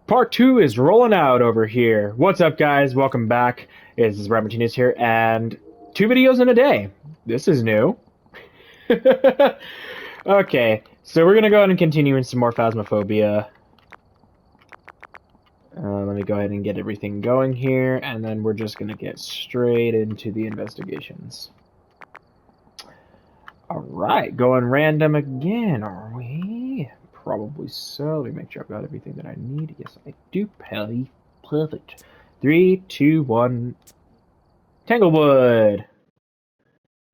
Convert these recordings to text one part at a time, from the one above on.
Part 2 is rolling out over here. What's up, guys? Welcome back. It's Brad Martinez here, and 2 videos in a day. This is new. Okay, so we're gonna go ahead and continue in some more Phasmophobia. Let me go ahead and get everything going here, and then we're just gonna get straight into the investigations. Alright, going random again, are we? Probably so. Let me make sure I've got everything that I need. Yes, I do, Pelly. Perfect. 3, 2, 1. Tanglewood.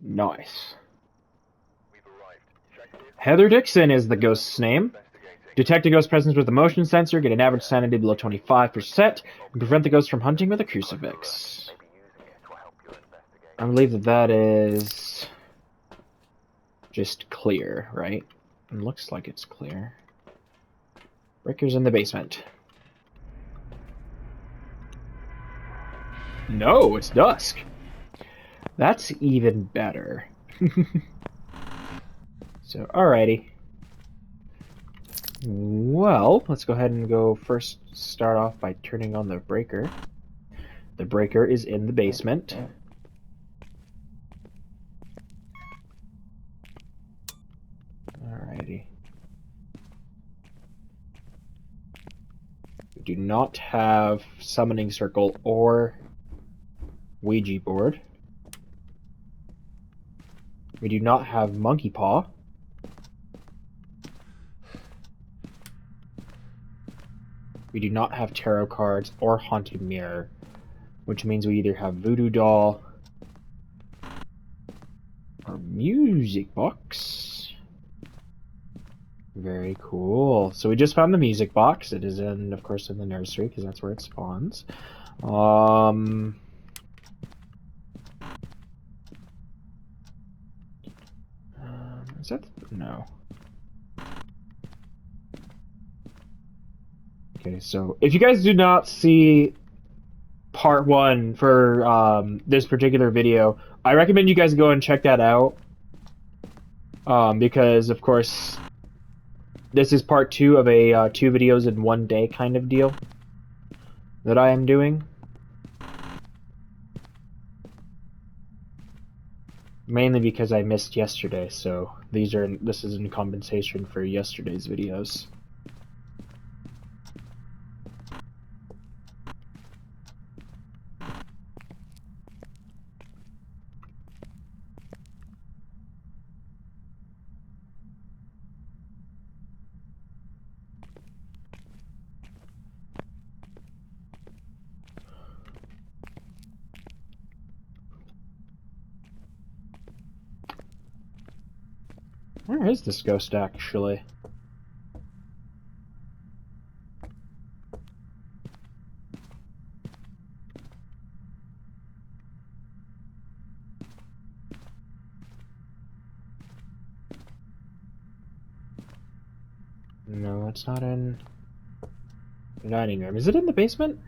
Nice. Heather Dixon is the ghost's name. Detect a ghost presence with a motion sensor, get an average sanity below 25%, and prevent the ghost from hunting with a crucifix. I believe that is just clear, right? It looks like it's clear. Breaker's in the basement. No, it's dusk. That's even better. So, alrighty. Well, let's go ahead and start off by turning on the breaker. The breaker is in the basement. Alrighty. We do not have summoning circle or Ouija board. We do not have monkey paw. We do not have tarot cards or haunted mirror, which means we either have voodoo doll or music box. Very cool. So we just found the music box. It is in, of course, in the nursery because that's where it spawns. Is that no? Okay, so if you guys do not see part 1 for this particular video, I recommend you guys go and check that out. Because of course, this is part 2 of a 2 videos in 1 day kind of deal that I am doing. Mainly because I missed yesterday, so this is in compensation for yesterday's videos. Where is this ghost actually? No, it's not in the dining room. Is it in the basement?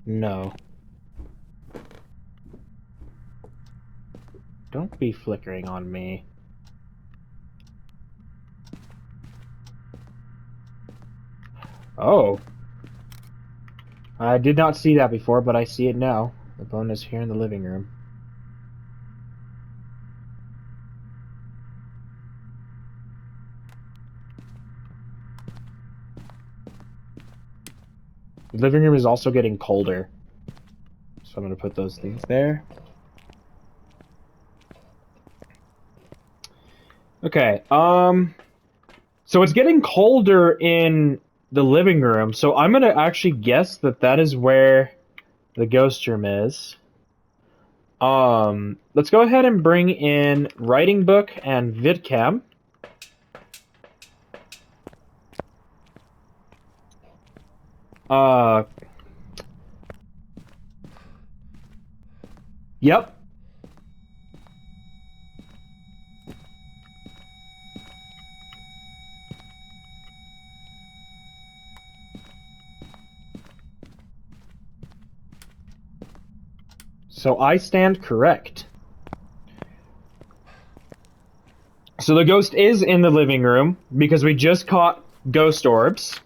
No. Don't be flickering on me. Oh. I did not see that before, but I see it now. The bone is here in the living room. The living room is also getting colder. So I'm going to put those things there. Okay, so it's getting colder in the living room, so I'm going to actually guess that that is where the ghost room is. Let's go ahead and bring in writing book and vidcam. Yep. So I stand correct. So the ghost is in the living room because we just caught ghost orbs.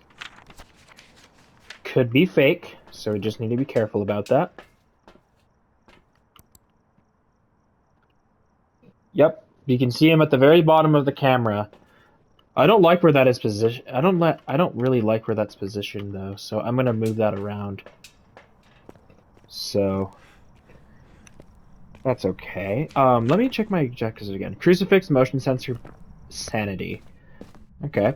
Could be fake, so we just need to be careful about that. Yep, you can see him at the very bottom of the camera. I don't like where that is positioned. I don't really like where that's positioned though, so I'm gonna move that around. So that's okay. Let me check my objectives again. Crucifix, motion sensor, sanity. Okay.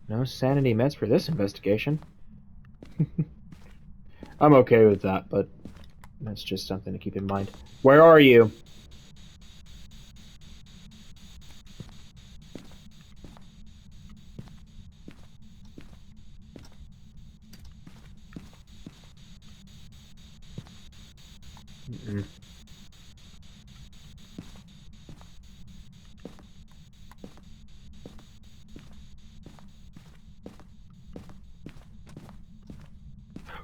No sanity meds for this investigation. I'm okay with that, but that's just something to keep in mind. Where are you? Mm-mm.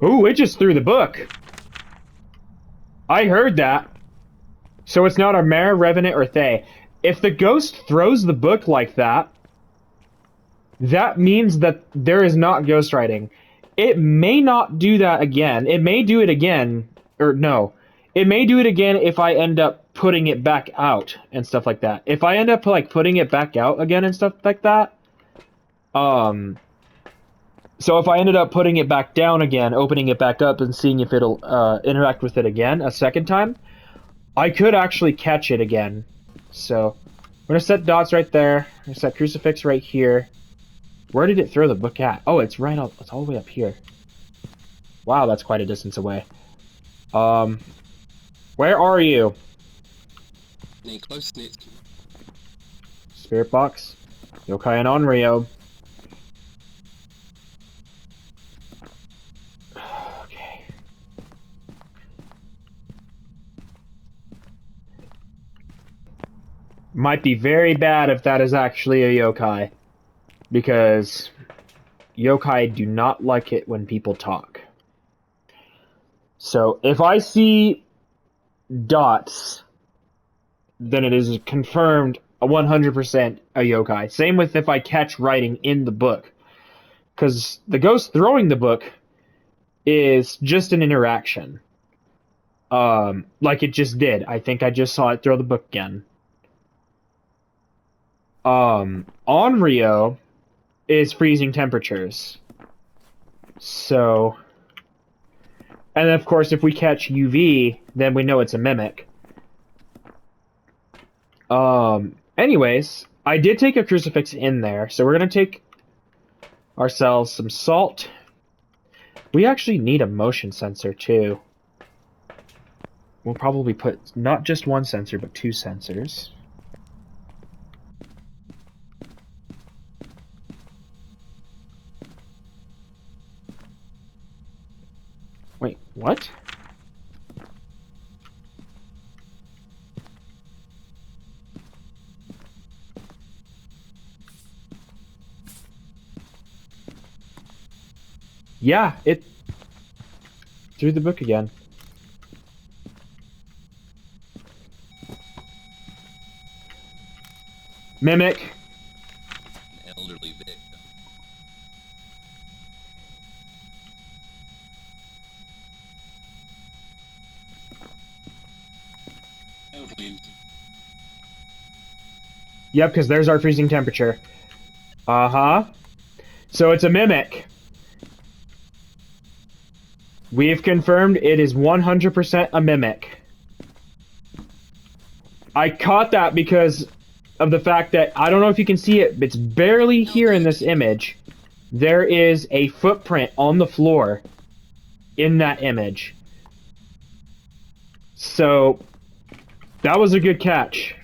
Ooh, it just threw the book. I heard that. So it's not a Mare, Revenant, or Thay. If the ghost throws the book like that, that means that there is not ghostwriting. It may not do that again. It may do it again, or no. It may do it again if I end up putting it back out and stuff like that. If I end up like putting it back out again and stuff like that, so if I ended up putting it back down again, opening it back up and seeing if it'll interact with it again a second time, I could actually catch it again. So I'm gonna set dots right there. I'm gonna set crucifix right here. Where did it throw the book at? Oh, it's right up. It's all the way up here. Wow, that's quite a distance away. Where are you? Close knit. Spirit box. Yokai and Onryo. Okay. Might be very bad if that is actually a yokai. Because yokai do not like it when people talk. So if I see dots, then it is confirmed 100% a yokai. Same with if I catch writing in the book. Because the ghost throwing the book is just an interaction. Like it just did. I think I just saw it throw the book again. Onryo is freezing temperatures. So, and then of course if we catch UV, then we know it's a mimic. Anyways, I did take a crucifix in there, so we're gonna take ourselves some salt. We actually need a motion sensor too. We'll probably put not just one sensor, but two sensors. Wait, what? Yeah, it threw the book again. Mimic. Elderly victim. Elderly. Yep, because there's our freezing temperature. Uh-huh. So it's a mimic. We have confirmed it is 100% a mimic. I caught that because of the fact that, I don't know if you can see it, but it's barely here in this image. There is a footprint on the floor in that image. So, that was a good catch.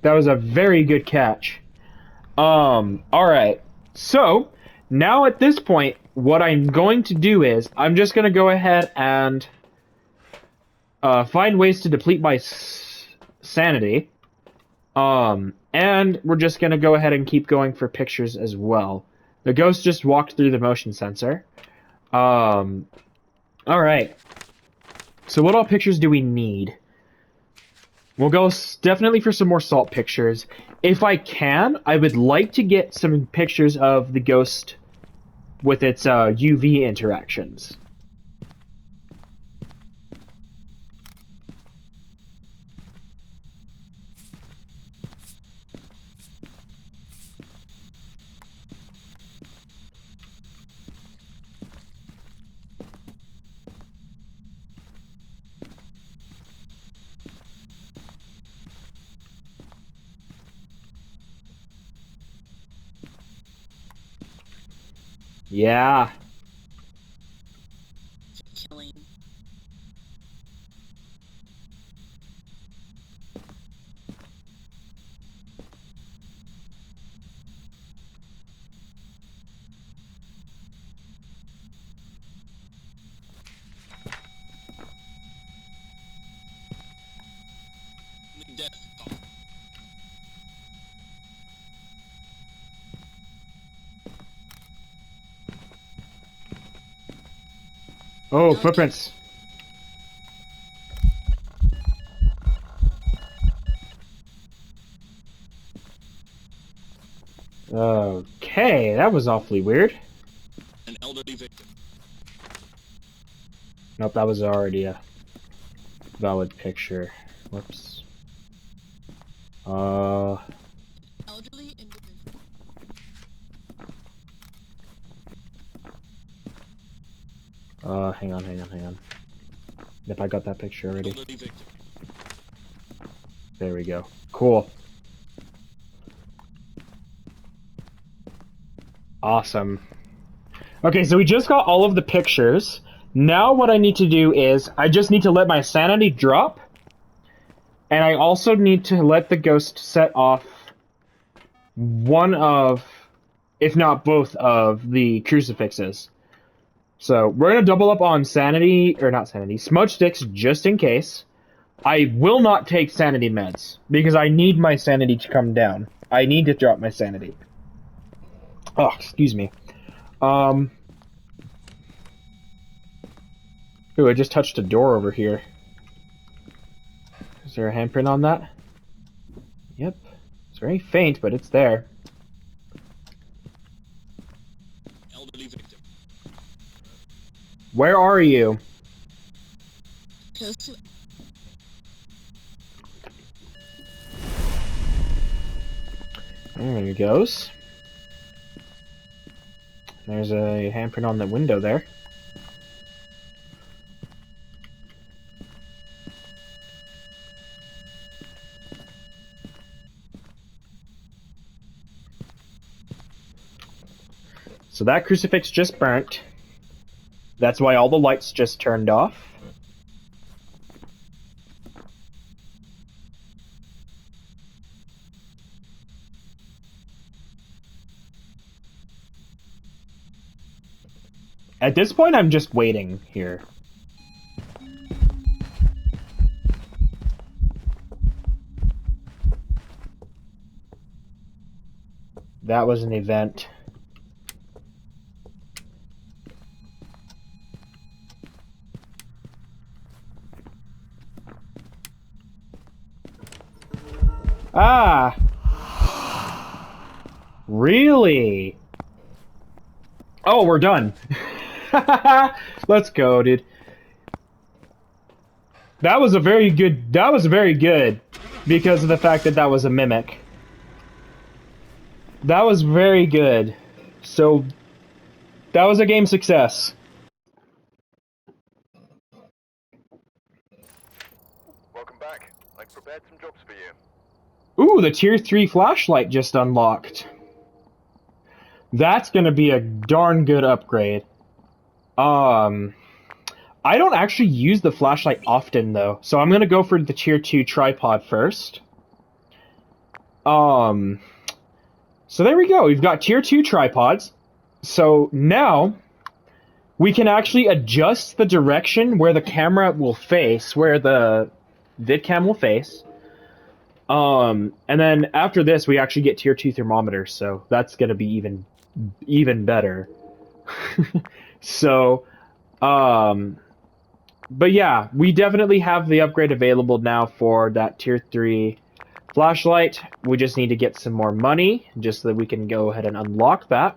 That was a very good catch. Alright. So, now at this point, what I'm going to do is, I'm just going to go ahead and find ways to deplete my sanity. And we're just going to go ahead and keep going for pictures as well. The ghost just walked through the motion sensor. Alright. So what all pictures do we need? We'll go definitely for some more salt pictures. If I can, I would like to get some pictures of the ghost with its UV interactions. Yeah. Killing. Death. Oh, footprints. Okay, that was awfully weird. An elderly victim. Nope, that was already a valid picture. Whoops. Elderly individual. Hang on. If I got that picture already. Elderly victim. There we go. Cool. Awesome. Okay, so we just got all of the pictures. Now what I need to do is, I just need to let my sanity drop. And I also need to let the ghost set off one of, if not both of, the crucifixes. So we're going to double up on sanity, or not sanity, smudge sticks just in case. I will not take sanity meds, because I need my sanity to come down. I need to drop my sanity. Oh, excuse me. Ooh, I just touched a door over here. Is there a handprint on that? Yep. It's very faint, but it's there. Elderly victim. Where are you? Close to. There he goes. There's a handprint on the window there. So that crucifix just burnt. That's why all the lights just turned off. At this point, I'm just waiting here. That was an event. Ah! Really? Oh, we're done. Let's go, dude. That was very good, because of the fact that that was a mimic. That was very good. So, that was a game success. Welcome back. I've prepared some jobs for you. Ooh, the tier 3 flashlight just unlocked. That's gonna be a darn good upgrade. I don't actually use the flashlight often, though, so I'm gonna go for the tier 2 tripod first. So there we go, we've got tier 2 tripods. So now, we can actually adjust the direction where the camera will face, where the vidcam will face. And then after this, we actually get tier 2 thermometers, so that's gonna be even better. So, But yeah, we definitely have the upgrade available now for that tier 3 flashlight. We just need to get some more money just so that we can go ahead and unlock that,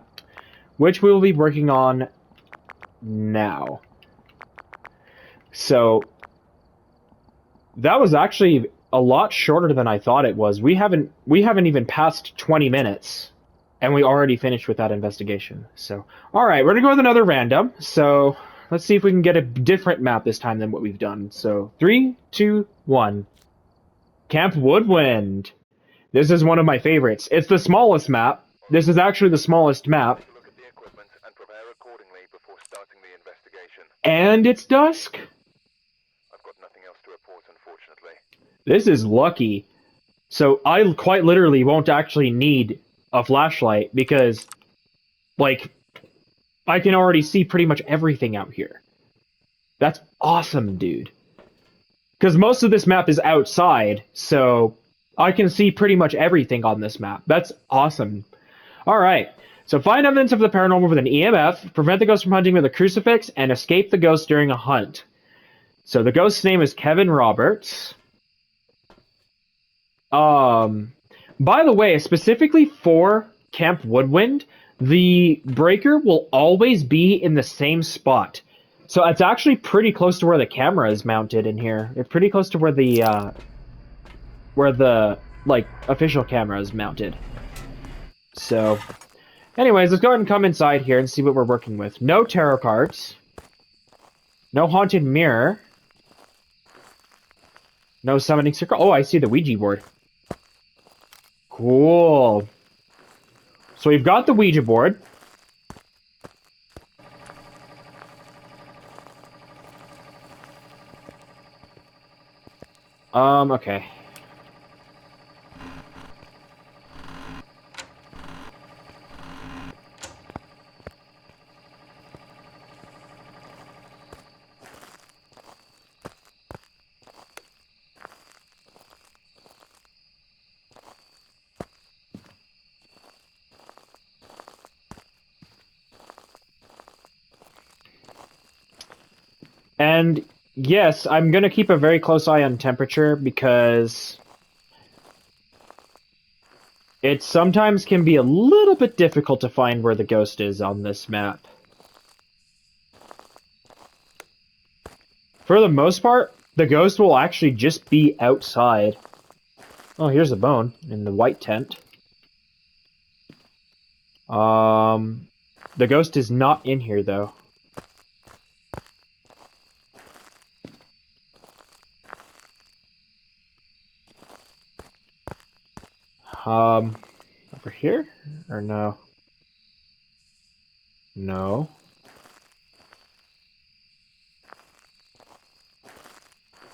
which we will be working on now. So that was actually a lot shorter than I thought it was. We haven't even passed 20 minutes and we already finished with that investigation. So, all right, we're going to go with another random. So, let's see if we can get a different map this time than what we've done. So, 3, 2, 1. Camp Woodwind. This is one of my favorites. It's the smallest map. This is actually the smallest map. Take a look at the equipment and prepare accordingly before starting the investigation. And it's dusk. I've got nothing else to report, unfortunately. This is lucky. So I quite literally won't actually need a flashlight because, like, I can already see pretty much everything out here. That's awesome, dude. Because most of this map is outside, so I can see pretty much everything on this map. That's awesome. Alright, so find evidence of the paranormal with an EMF, prevent the ghost from hunting with a crucifix, and escape the ghost during a hunt. So the ghost's name is Kevin Roberts. By the way, specifically for Camp Woodwind, the breaker will always be in the same spot. So it's actually pretty close to where the camera is mounted in here. It's pretty close to where the like official camera is mounted. So, anyways, let's go ahead and come inside here and see what we're working with. No tarot cards. No haunted mirror. No summoning circle. Oh, I see the Ouija board. Cool. So we've got the Ouija board. Okay. And yes, I'm gonna keep a very close eye on temperature because it sometimes can be a little bit difficult to find where the ghost is on this map. For the most part, the ghost will actually just be outside. Oh, here's a bone in the white tent. The ghost is not in here though. Over here? Or no? No.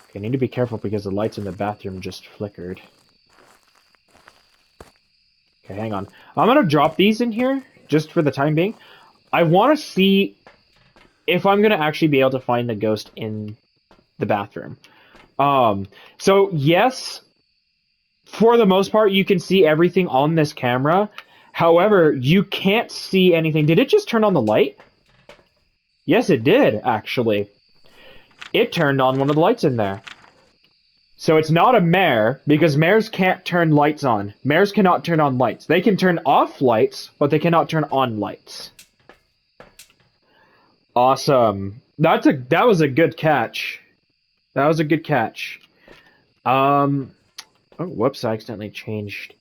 Okay, I need to be careful because the lights in the bathroom just flickered. Okay, hang on. I'm gonna drop these in here, just for the time being. I want to see if I'm gonna actually be able to find the ghost in the bathroom. So yes, for the most part, you can see everything on this camera. However, you can't see anything. Did it just turn on the light? Yes, it did, actually. It turned on one of the lights in there. So it's not a mare, because mares can't turn lights on. Mares cannot turn on lights. They can turn off lights, but they cannot turn on lights. Awesome. That was a good catch. That was a good catch. Oh, whoops, I accidentally changed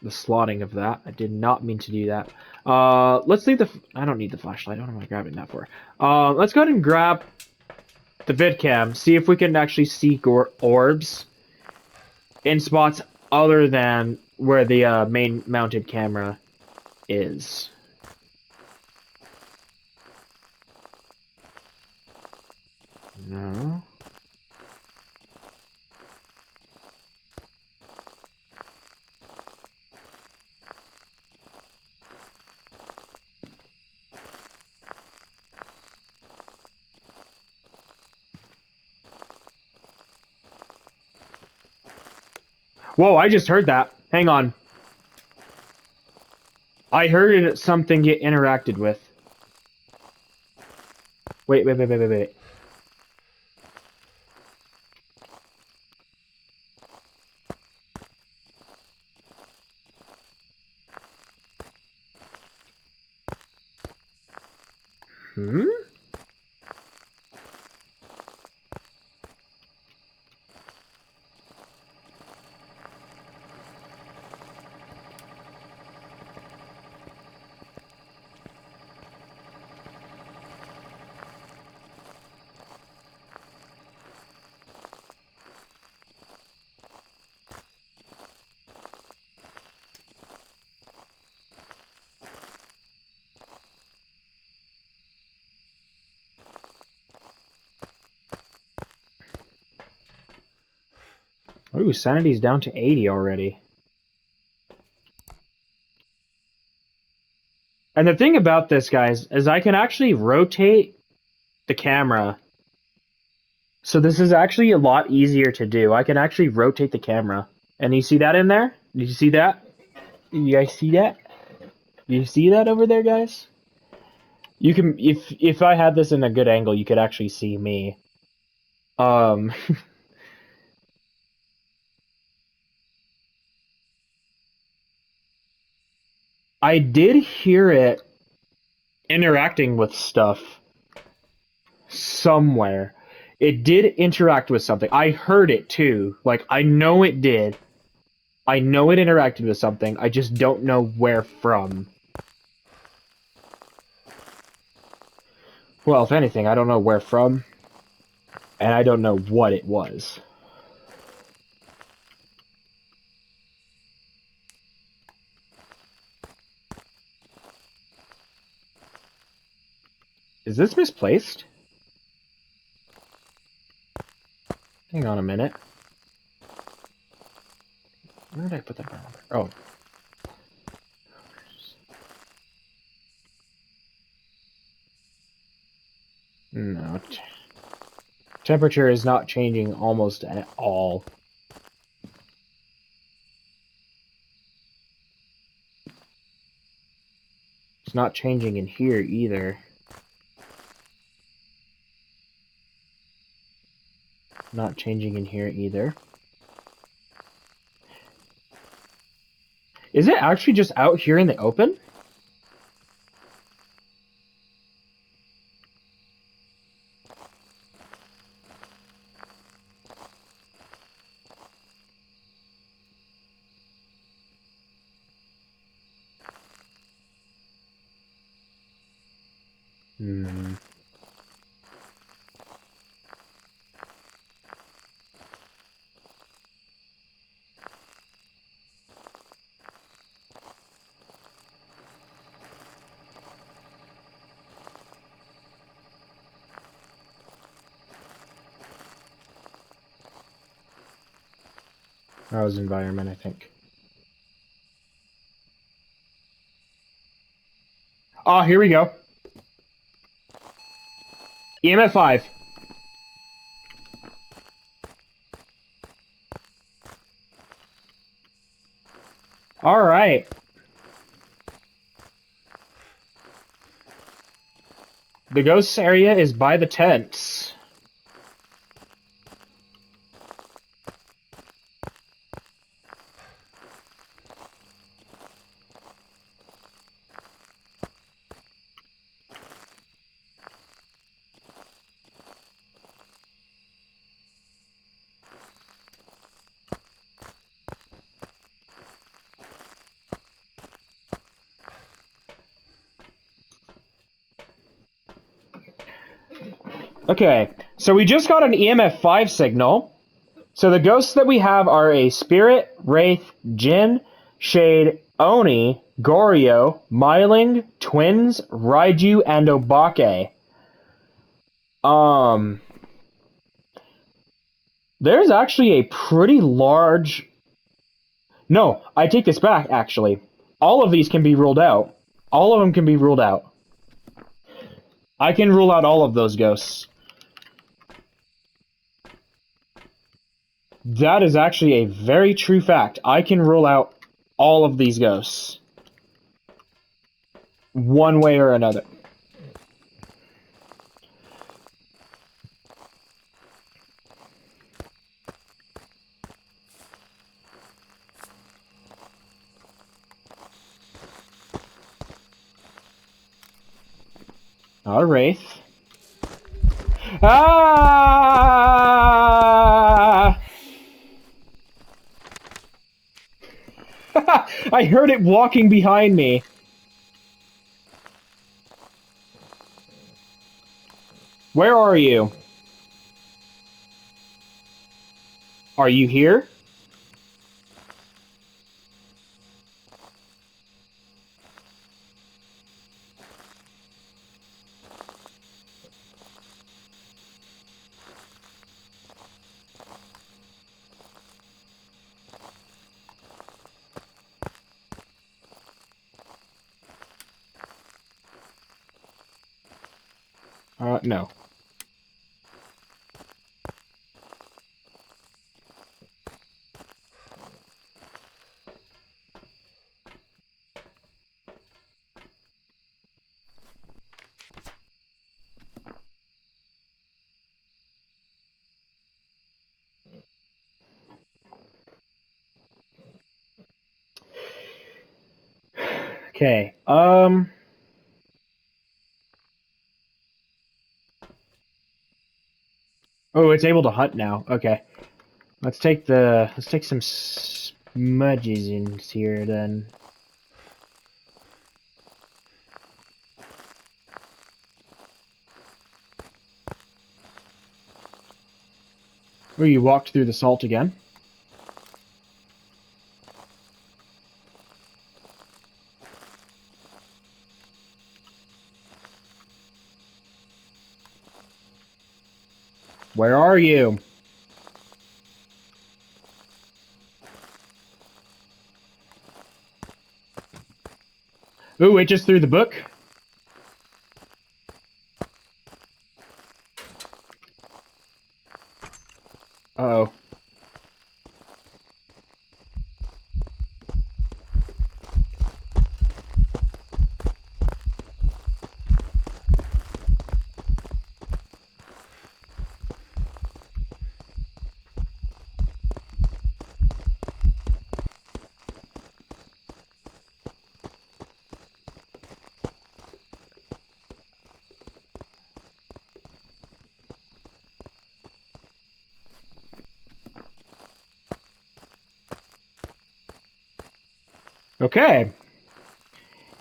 the slotting of that. I did not mean to do that. Let's leave the... I don't need the flashlight. What am I grabbing that for? Let's go ahead and grab the vidcam. See if we can actually see orbs in spots other than where the main mounted camera is. No. Whoa, I just heard that. Hang on. I heard something get interacted with. Wait. Hmm? Ooh, sanity's down to 80 already. And the thing about this, guys, is I can actually rotate the camera. So this is actually a lot easier to do. I can actually rotate the camera. And you see that in there? Did you see that? You guys see that? You see that over there, guys? You can, if I had this in a good angle, you could actually see me. I did hear it interacting with stuff somewhere. It did interact with something. I heard it too. Like, I know it did. I know it interacted with something. I just don't know where from. Well, if anything, I don't know where from. And I don't know what it was. Is this misplaced? Hang on a minute. Where did I put that barometer? Oh. No. Temperature is not changing almost at all. It's not changing in here either. Not changing in here either. Is it actually just out here in the open? Hmm. That was environment, I think. Ah, here we go. EMF 5. Alright. The ghost area is by the tents. Okay, so we just got an EMF 5 signal. So the ghosts that we have are a Spirit, Wraith, Jinn, Shade, Oni, Goryo, Myling, Twins, Raiju, and Obake. There's actually a pretty large... No, I take this back, actually. All of these can be ruled out. All of them can be ruled out. I can rule out all of those ghosts. That is actually a very true fact. I can rule out all of these ghosts. One way or another. Not a wraith. Ah! I heard it walking behind me. Where are you? Are you here? No. Okay. Oh, it's able to hunt now. Okay. Let's take some smudges in here then. Oh, you walked through the salt again? Where are you? Ooh, it just threw the book? Uh-oh. Okay.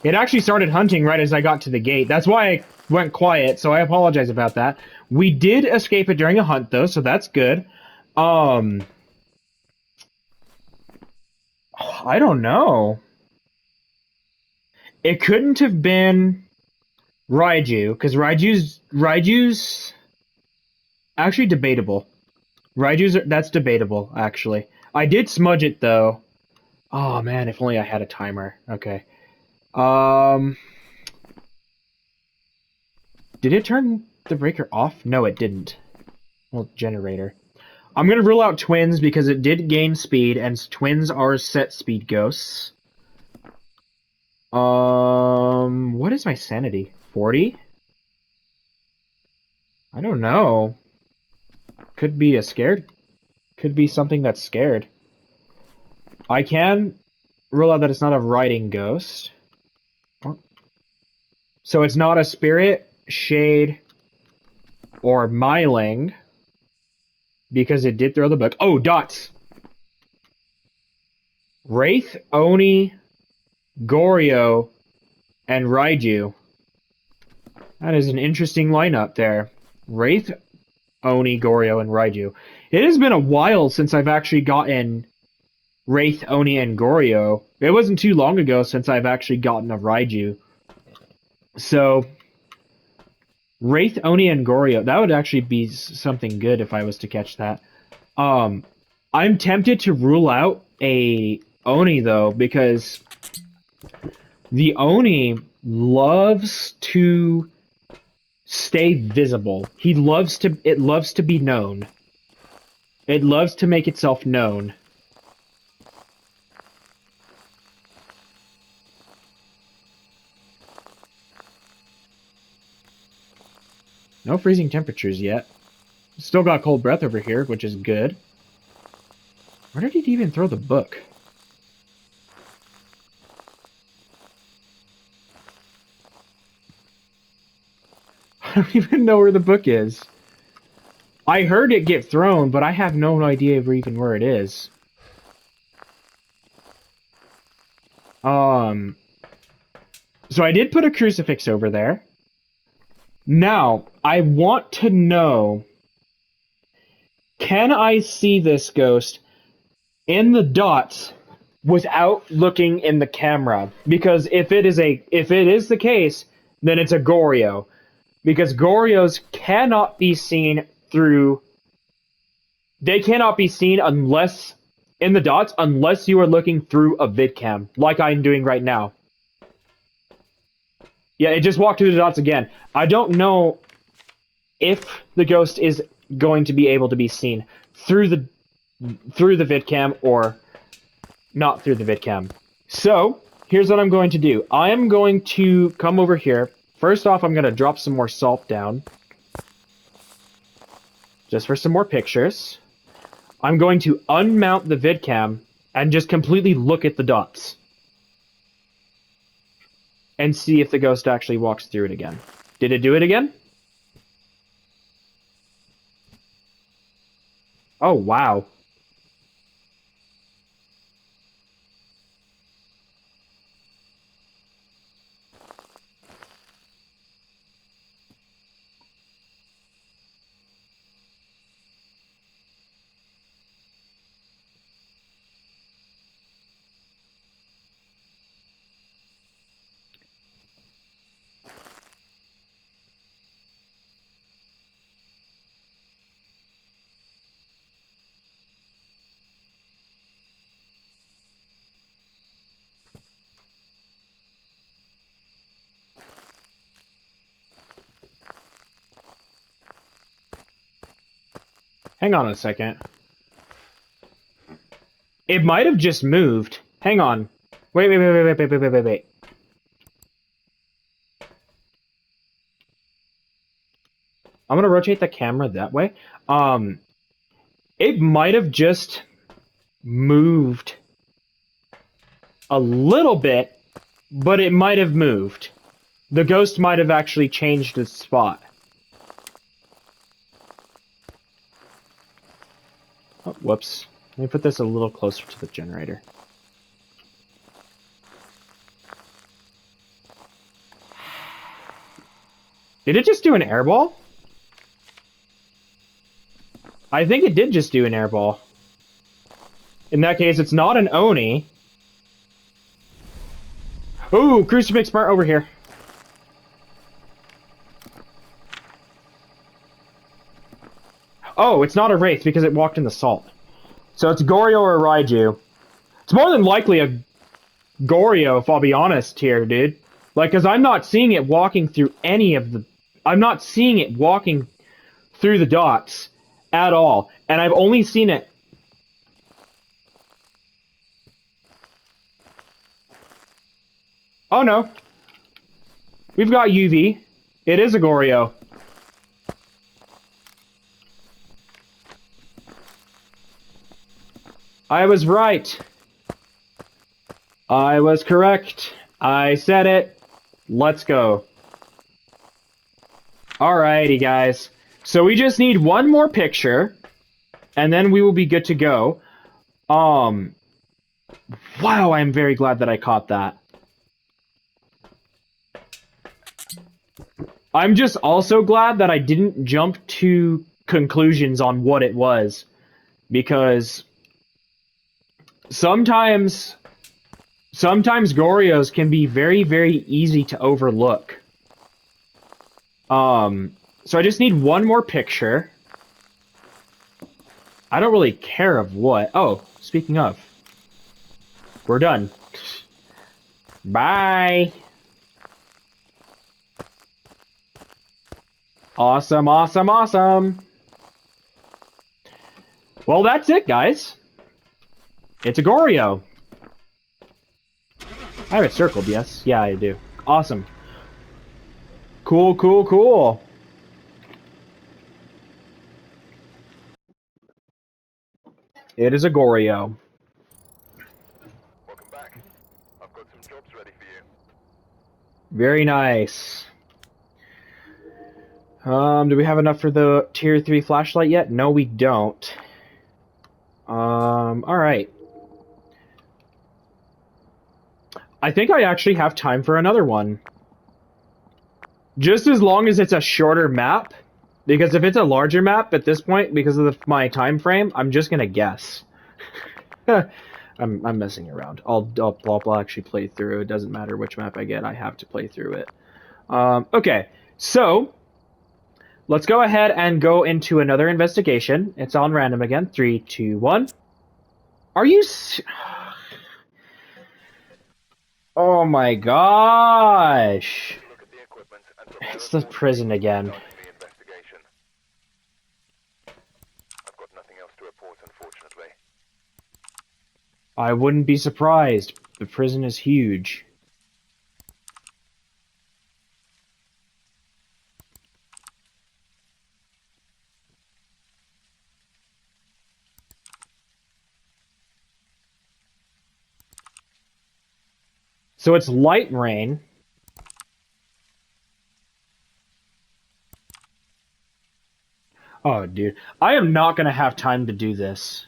It actually started hunting right as I got to the gate. That's why I went quiet, so I apologize about that. We did escape it during a hunt, though, so that's good. I don't know. It couldn't have been Raiju, because Raiju's actually debatable. That's debatable, actually. I did smudge it, though. Oh, man, if only I had a timer. Okay. Did it turn the breaker off? No, it didn't. Well, generator. I'm gonna rule out twins because it did gain speed, and twins are set speed ghosts. What is my sanity? 40? I don't know. Could be a scared. Could be something that's scared. I can rule out that it's not a riding ghost. So it's not a spirit, shade, or myling. Because it did throw the book. Oh, dots! Wraith, Oni, Goryo, and Raiju. That is an interesting lineup there. Wraith, Oni, Goryo, and Raiju. It has been a while since I've actually gotten Wraith, Oni, and Goryo. It wasn't too long ago since I've actually gotten a Raiju. So, Wraith, Oni, and Goryo, that would actually be something good if I was to catch that. I'm tempted to rule out a Oni, though, because the Oni loves to stay visible. It loves to be known. It loves to make itself known. No freezing temperatures yet. Still got cold breath over here, which is good. Where did he even throw the book? I don't even know where the book is. I heard it get thrown, but I have no idea even where it is. So I did put a crucifix over there. Now, I want to know, can I see this ghost in the dots without looking in the camera? Because if it is the case, then it's a Goryo. Because Gorios cannot be seen through. They cannot be seen unless in the dots unless you are looking through a vidcam, like I'm doing right now. Yeah, it just walked through the dots again. I don't know if the ghost is going to be able to be seen through the vidcam or not through the vidcam. So, here's what I'm going to do. I am going to come over here. First off, I'm going to drop some more salt down. Just for some more pictures. I'm going to unmount the vidcam and just completely look at the dots. And see if the ghost actually walks through it again. Did it do it again? Oh, wow. Hang on a second. It might have just moved. Hang on. Wait. I'm gonna rotate the camera that way. It might have just moved a little bit, but it might have moved. The ghost might have actually changed its spot. Oh, whoops. Let me put this a little closer to the generator. Did it just do an airball? I think it did just do an airball. In that case, it's not an Oni. Ooh, crucifix burnt over here. Oh, it's not a wraith because it walked in the salt. So it's Goryo or Raiju. It's more than likely a Goryo, if I'll be honest here, dude. Like, because I'm not seeing it walking through any of the... I'm not seeing it walking through the dots at all. And I've only seen it... Oh, no. We've got UV. It is a Goryo. I was right. I was correct. I said it. Let's go. Alrighty, guys. So we just need one more picture, and then we will be good to go. Wow, I'm very glad that I caught that. I'm just also glad that I didn't jump to conclusions on what it was, because sometimes Gorios can be very, very easy to overlook. So I just need one more picture. I don't really care of what. Oh, speaking of. We're done. Bye! Awesome, awesome, awesome! Well, that's it, guys. It's a Goryo. I have it circled, yes. Yeah, I do. Awesome. Cool, cool, cool. It is a Goryo. Welcome back. I've got some jobs ready for you. Very nice. Do we have enough for the tier 3 flashlight yet? No, we don't. Alright. I think I actually have time for another one. Just as long as it's a shorter map. Because if it's a larger map at this point, because of my time frame, I'm just gonna guess. I'm messing around. I'll actually play through. It doesn't matter which map I get. I have to play through it. Okay, so let's go ahead and go into another investigation. It's on random again. 3, 2, 1. Are you? Oh my gosh! Look at the equipment and prepare It's a the small prison team again. starting the investigation. I've got nothing else to report, unfortunately. I wouldn't be surprised. The prison is huge. So it's light rain. Oh, dude. I am not going to have time to do this.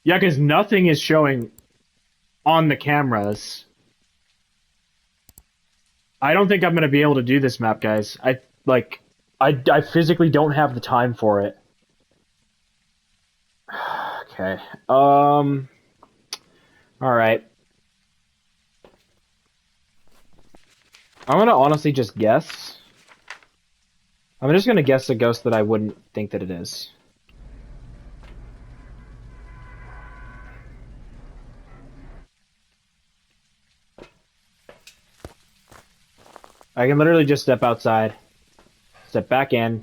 Yeah, because nothing is showing on the cameras. I don't think I'm going to be able to do this map, guys. I physically don't have the time for it. Okay. All right. I'm going to honestly just guess. I'm just going to guess a ghost that I wouldn't think that it is. I can literally just step outside, step back in,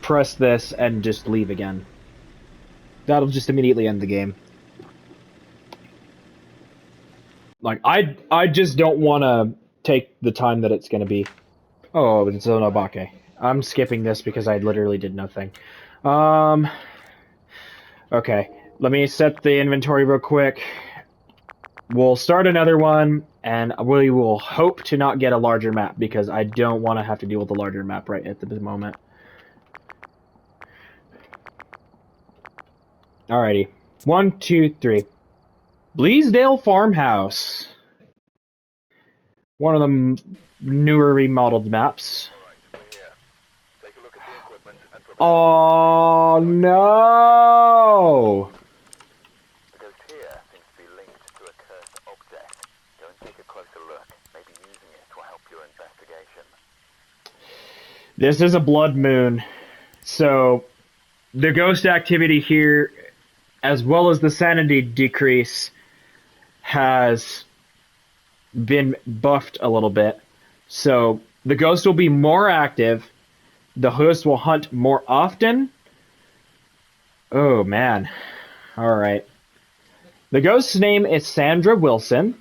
press this, and just leave again. That'll just immediately end the game. Like, I just don't want to take the time that it's going to be. Oh, but it's an Obake. I'm skipping this because I literally did nothing. Okay. Let me set the inventory real quick. We'll start another one, and we will hope to not get a larger map because I don't want to have to deal with a larger map right at the moment. Alrighty. 1, 2, 3. Bleasdale Farmhouse. One of the newer remodeled maps. Alright, we're here. Take a look at the equipment and prepare. Oh no! The ghost here seems to be linked to a cursed object. Go and take a closer look. Maybe using it will help your investigation. This is a blood moon. So, the ghost activity here, as well as the sanity decrease, has been buffed a little bit. So, the ghost will be more active. The host will hunt more often. Oh, man. Alright. The ghost's name is Sandra Wilson.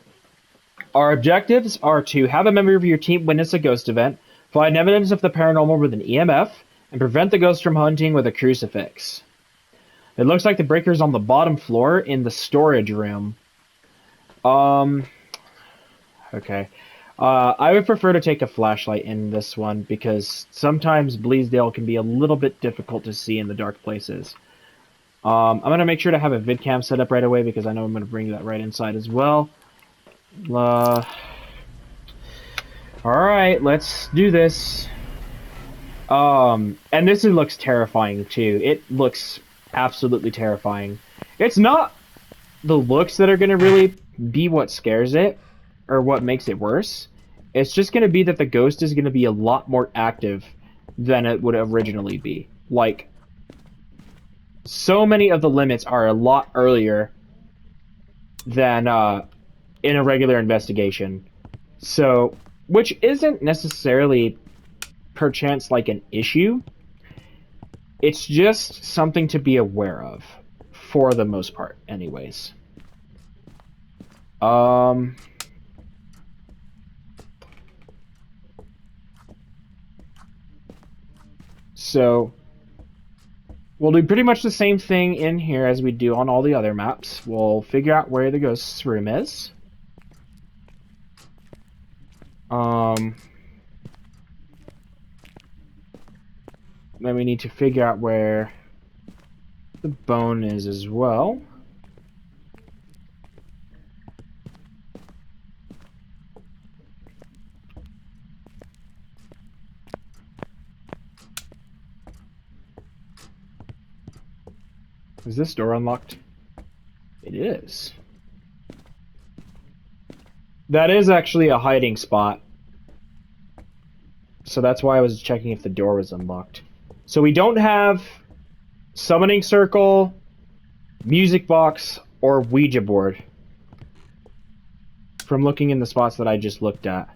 Our objectives are to have a member of your team witness a ghost event, find evidence of the paranormal with an EMF, and prevent the ghost from hunting with a crucifix. It looks like the breaker's on the bottom floor in the storage room. Okay. I would prefer to take a flashlight in this one because sometimes Bleasdale can be a little bit difficult to see in the dark places. I'm going to make sure to have a vidcam set up right away because I know I'm going to bring that right inside as well. Alright, let's do this. And this looks terrifying too. It looks absolutely terrifying. It's not the looks that are going to really be what scares it or what makes it worse. It's just going to be that the ghost is going to be a lot more active than it would originally be. Like, so many of the limits are a lot earlier than in a regular investigation. So, which isn't necessarily perchance like an issue. It's just something to be aware of, for the most part, anyways. So, We'll do pretty much the same thing in here as we do on all the other maps. We'll figure out where the ghost's room is. Then we need to figure out where the bone is as well. Is this door unlocked? It is. That is actually a hiding spot. So that's why I was checking if the door was unlocked. So we don't have summoning circle, music box, or Ouija board. From looking in the spots that I just looked at.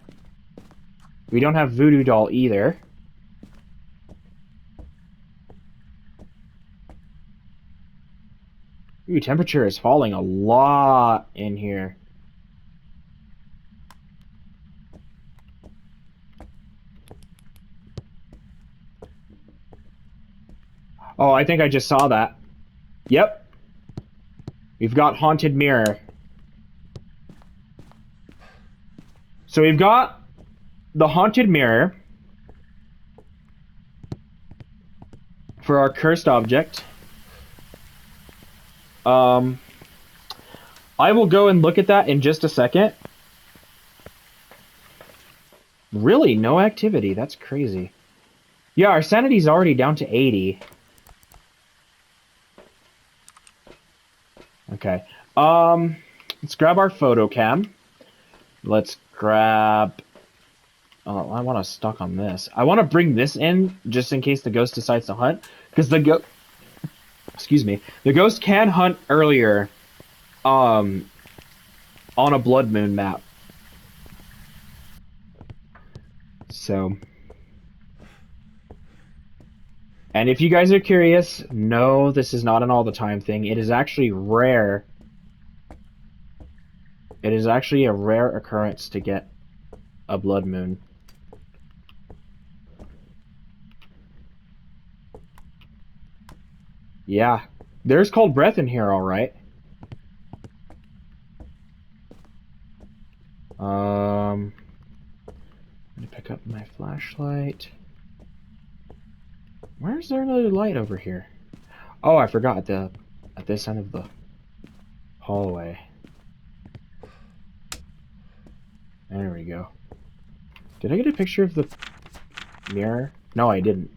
We don't have voodoo doll either. Ooh, temperature is falling a lot in here. Oh, I think I just saw that. Yep. We've got haunted mirror. So we've got the haunted mirror for our cursed object. I will go and look at that in just a second. Really, no activity. That's crazy. Yeah, our sanity's already down to 80. Okay. Let's grab our photo cam. Let's grab... Oh, I want to stuck on this. I want to bring this in just in case the ghost decides to hunt. Because the Excuse me. The ghost can hunt earlier on a blood moon map. So... And if you guys are curious, no, this is not an all the time thing. It is actually rare. It is actually a rare occurrence to get a blood moon. Yeah, there's cold breath in here, all right. I'm gonna pick up my flashlight. Where's there another light over here? Oh, I forgot at this end of the hallway. There we go. Did I get a picture of the mirror? No, I didn't.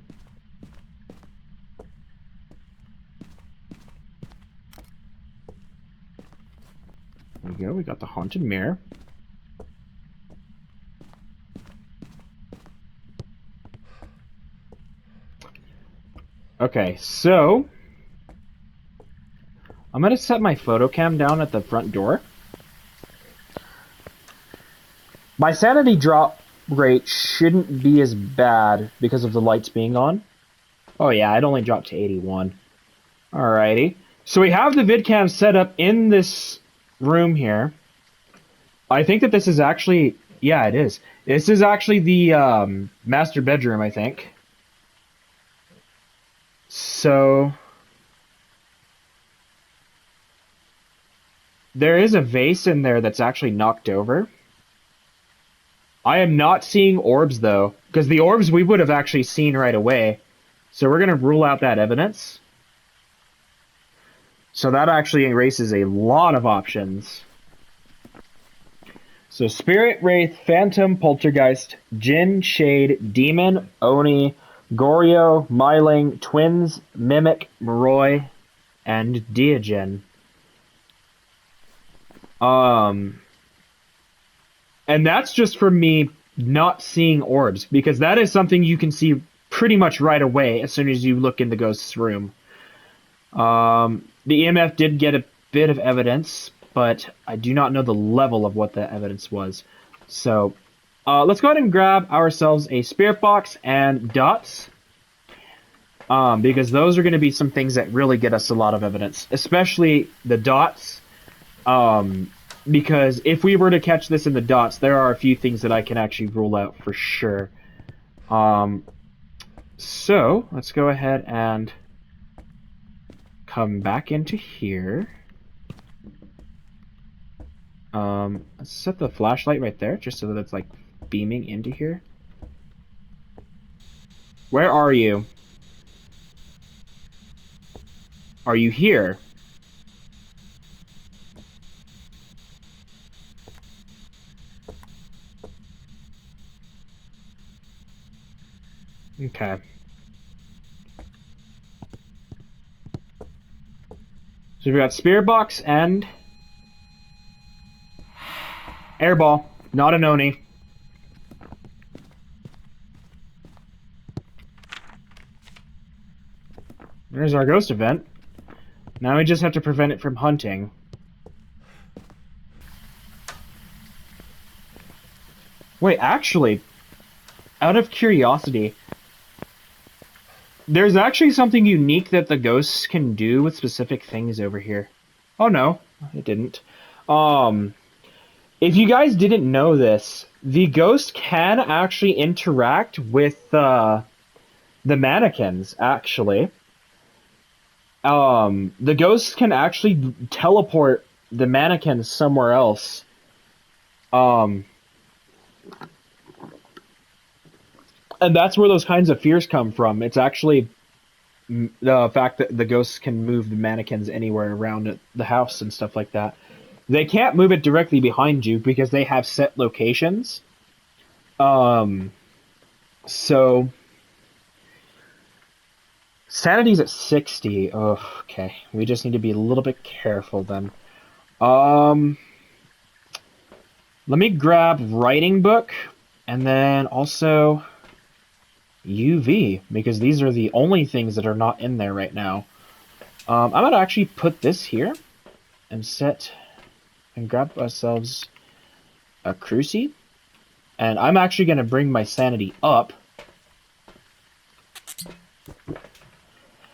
There we go, we got the haunted mirror. Okay, so I'm gonna set my photo cam down at the front door. My sanity drop rate shouldn't be as bad because of the lights being on. Oh yeah, it only dropped to 81. Alrighty. So we have the vidcam set up in this room here. I think that this is actually... Yeah, it is. This is actually the master bedroom, I think. So... There is a vase in there that's actually knocked over. I am not seeing orbs, though, because the orbs we would have actually seen right away. So we're going to rule out that evidence. So that actually erases a lot of options. So Spirit, Wraith, Phantom, Poltergeist, Jinn, Shade, Demon, Oni, Goryo, Myling, Twins, Mimic, Moroi, and Diogen. And that's just from me not seeing orbs, because that is something you can see pretty much right away as soon as you look in the ghost's room. The EMF did get a bit of evidence, but I do not know the level of what the evidence was. So, let's go ahead and grab ourselves a spirit box and dots, because those are going to be some things that really get us a lot of evidence, especially the dots. Because if we were to catch this in the dots, there are a few things that I can actually rule out for sure. So, let's go ahead and come back into here. Let's set the flashlight right there, just so that it's like beaming into here. Where are you? Are you here? Okay. So we got Spirit Box and Airball, not an Oni. There's our ghost event. Now we just have to prevent it from hunting. Wait, actually, out of curiosity, there's actually something unique that the ghosts can do with specific things over here. Oh no, it didn't. If you guys didn't know this, the ghost can actually interact with the mannequins, actually. The ghosts can actually teleport the mannequins somewhere else. And that's where those kinds of fears come from. It's actually the fact that the ghosts can move the mannequins anywhere around the house and stuff like that. They can't move it directly behind you because they have set locations. So sanity's at 60. Oh, okay. We just need to be a little bit careful then. Let me grab writing book and then also UV, because these are the only things that are not in there right now. I'm gonna actually put this here and set and grab ourselves a cruci, and I'm actually gonna bring my sanity up,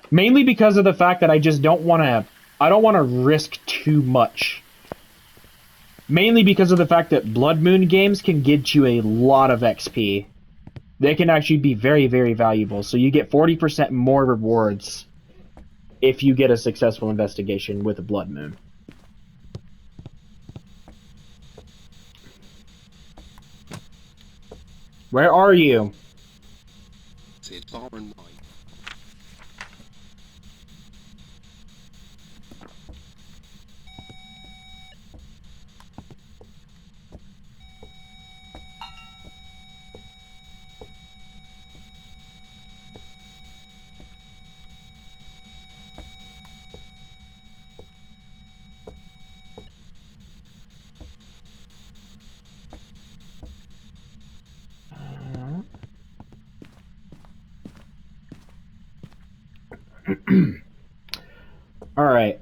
mainly because of the fact that I just don't want to risk too much. Mainly because of the fact that Blood Moon games can get you a lot of XP. They can actually be very, very valuable. So you get 40% more rewards if you get a successful investigation with a Blood Moon. Where are you? It's far and wide. Alright.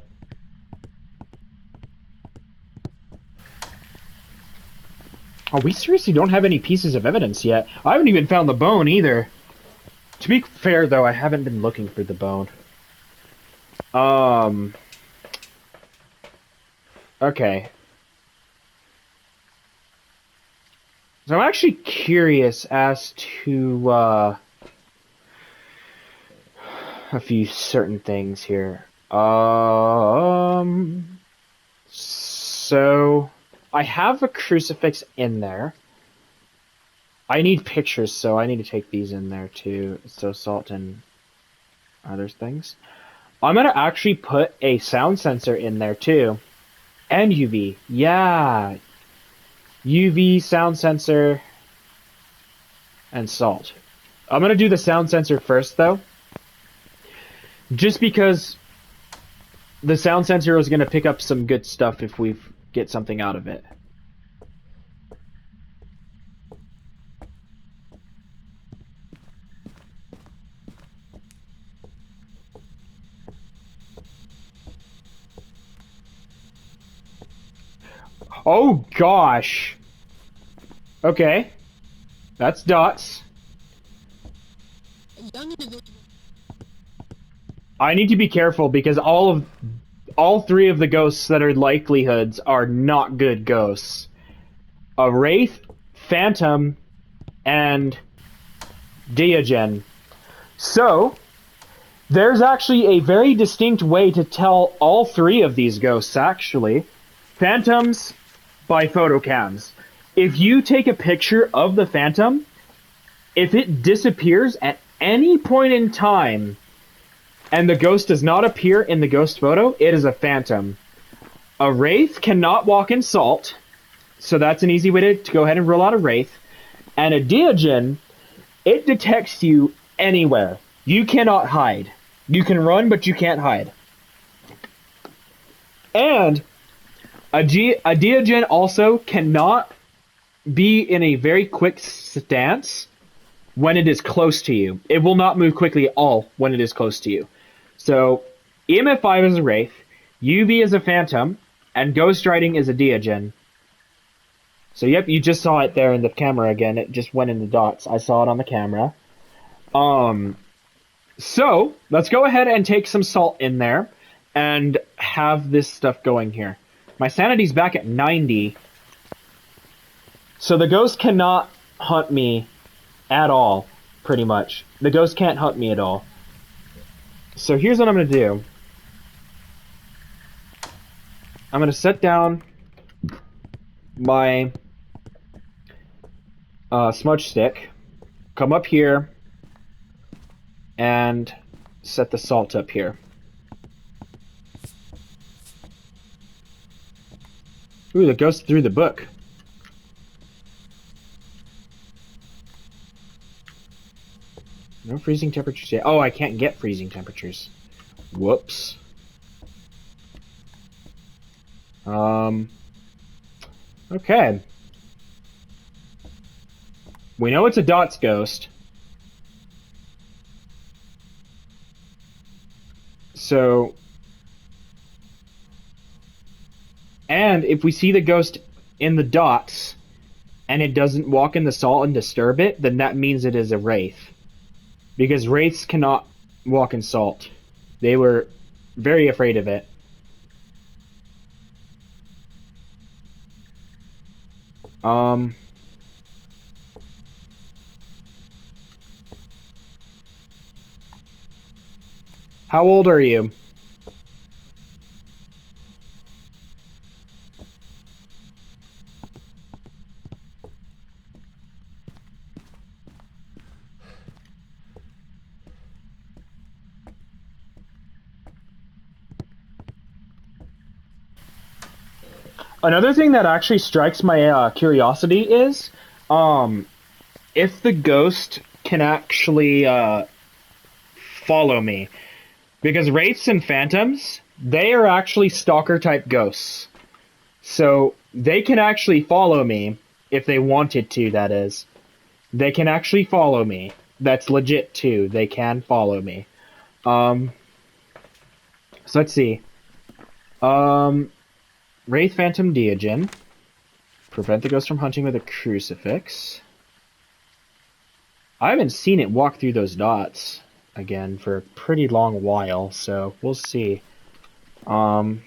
Oh, we seriously don't have any pieces of evidence yet. I haven't even found the bone either. To be fair, though, I haven't been looking for the bone. Okay. So I'm actually curious as to, a few certain things here. So I have a crucifix in there. I need pictures, so I need to take these in there too. So salt and other things. I'm gonna actually put a sound sensor in there too. And UV. Yeah. UV, sound sensor, and salt. I'm gonna do the sound sensor first though. Just because the sound sensor is gonna pick up some good stuff if we get something out of it. Oh gosh. Okay. That's dots. A young individual. I need to be careful because all three of the ghosts that are likelihoods are not good ghosts. A Wraith, Phantom, and Diogen. So, There's actually a very distinct way to tell all three of these ghosts, actually. Phantoms by photocams. If you take a picture of the phantom, if it disappears at any point in time and the ghost does not appear in the ghost photo, it is a phantom. A wraith cannot walk in salt, so that's an easy way to go ahead and rule out a wraith. And a Deogen, it detects you anywhere. You cannot hide. You can run, but you can't hide. And a Deogen also cannot be in a very quick stance when it is close to you. It will not move quickly at all when it is close to you. So, EMF5 is a wraith, UV is a phantom, and Ghost Riding is a Deogen. So yep, you just saw it there in the camera again. It just went in the dots. I saw it on the camera. So, let's go ahead and take some salt in there and have this stuff going here. My sanity's back at 90. So the ghost cannot hunt me at all, pretty much. The ghost can't hunt me at all. So here's what I'm going to do. I'm going to set down my smudge stick, come up here, and set the salt up here. Ooh, the ghost threw the book. No freezing temperatures yet. Oh, I can't get freezing temperatures. Whoops. Okay. We know it's a dots ghost. So, and if we see the ghost in the dots and it doesn't walk in the salt and disturb it, then that means it is a wraith. Because wraiths cannot walk in salt. They were very afraid of it. How old are you? Another thing that actually strikes my curiosity is, if the ghost can actually follow me. Because wraiths and phantoms, they are actually stalker-type ghosts. So they can actually follow me, if they wanted to, that is. They can actually follow me. That's legit, too. They can follow me. So let's see. Wraith Phantom Deogen. Prevent the ghost from hunting with a crucifix. I haven't seen it walk through those dots again for a pretty long while, so we'll see. I'm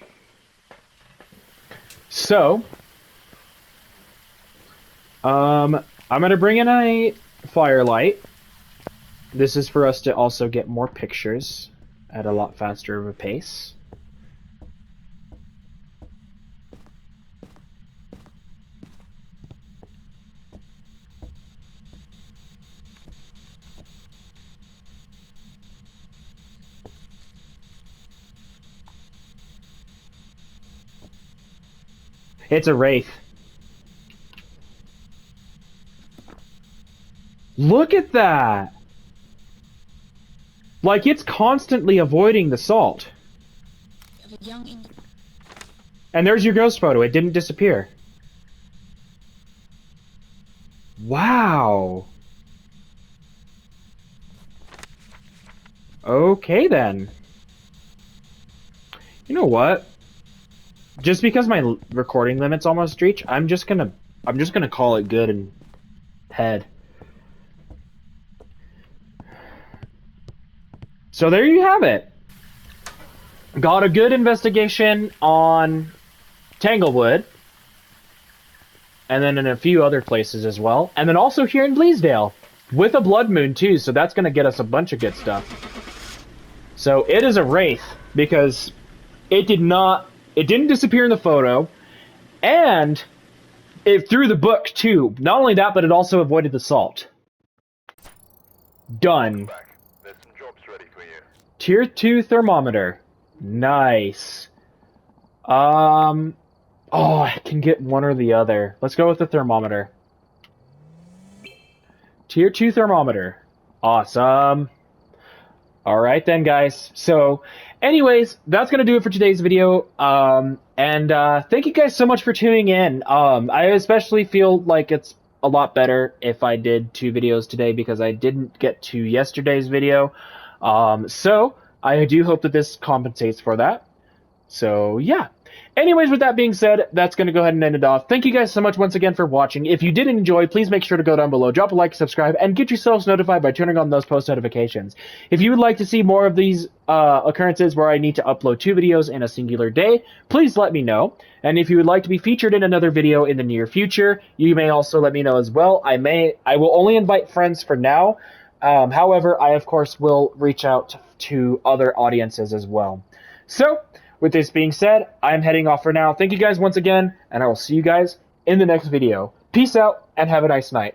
gonna bring in a firelight. This is for us to also get more pictures at a lot faster of a pace. It's a wraith. Look at that! Like, it's constantly avoiding the salt. And there's your ghost photo. It didn't disappear. Wow. Okay, then. You know what? Just because my recording limit's almost reached, I'm just gonna call it good and head. So there you have it. Got a good investigation on Tanglewood, and then in a few other places as well, and then also here in Bleasdale with a blood moon too. So that's gonna get us a bunch of good stuff. So it is a wraith because it didn't disappear in the photo, and it threw the book too. Not only that, but it also avoided the salt. Done. Back. There's some jobs ready for you. Tier 2 thermometer. Nice. Oh, I can get one or the other. Let's go with the thermometer. Tier 2 thermometer. Awesome. Alright then, guys. So, anyways, that's going to do it for today's video. Thank you guys so much for tuning in. I especially feel like it's a lot better if I did 2 videos today because I didn't get to yesterday's video. So, I do hope that this compensates for that. So, yeah. Anyways, with that being said, that's going to go ahead and end it off. Thank you guys so much once again for watching. If you did enjoy, please make sure to go down below, drop a like, subscribe, and get yourselves notified by turning on those post notifications. If you would like to see more of these occurrences where I need to upload 2 videos in a singular day, please let me know. And if you would like to be featured in another video in the near future, you may also let me know as well. I will only invite friends for now. However, I of course will reach out to other audiences as well. So, with this being said, I'm heading off for now. Thank you guys once again, and I will see you guys in the next video. Peace out, and have a nice night.